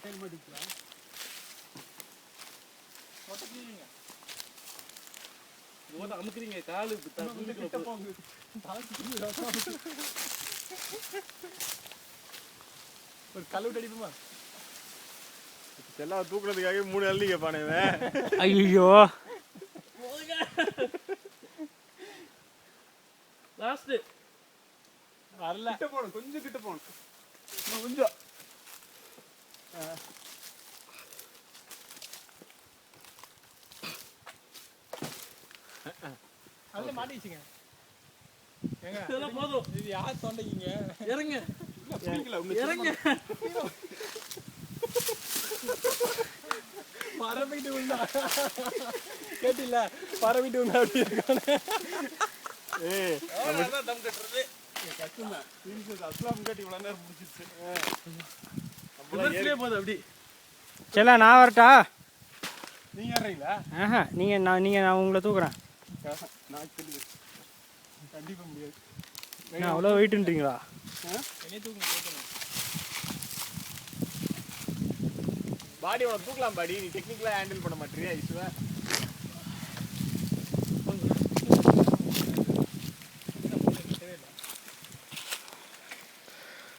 கொட்டையில் மாட்டிக்கலாம். அமுக்குறீங்க காலு ஒரு கல்லூட்டு அடிப்புமா எல்லாம் தூக்குறதுக்காக 3 அள்ளி கேட்பானே. ஐயோ லாஸ்ட் வரல. கிட்ட போகணும், கொஞ்சம் கிட்ட போகணும். கொஞ்சம் அதில் மாட்டிச்சுங்க. இதெல்லாம் போதும். இது யார் தொண்டைக்குங்க? இறங்க இறங்க. பறவைட்டு விழுந்தா கேட்டில்ல, பறவைட்டு விழுந்தா அப்படி இருக்கானே. தம் கட்டுறது கஷ்டம்தான். அஸ்லாம் கட்டி இவ்வளோ நேரம் முடிச்சிருச்சு. போதும் அப்படி. செல்லா நான் வரட்டா? நீங்க ஏறீங்களா? ஆஹா நான் உங்களை தூக்குறேன். நான் தெரியுது, கண்டிப்பா முடியாது. நான் அவ்வளோ வெயிட்டுன்றீங்களா? என்னைய தூக்கணும். பாடி உனக்கு தூக்கலாம் பாடி, நீ டெக்னிக்கலாக ஹேண்டில் பண்ண மாட்டேறியா இசுவ?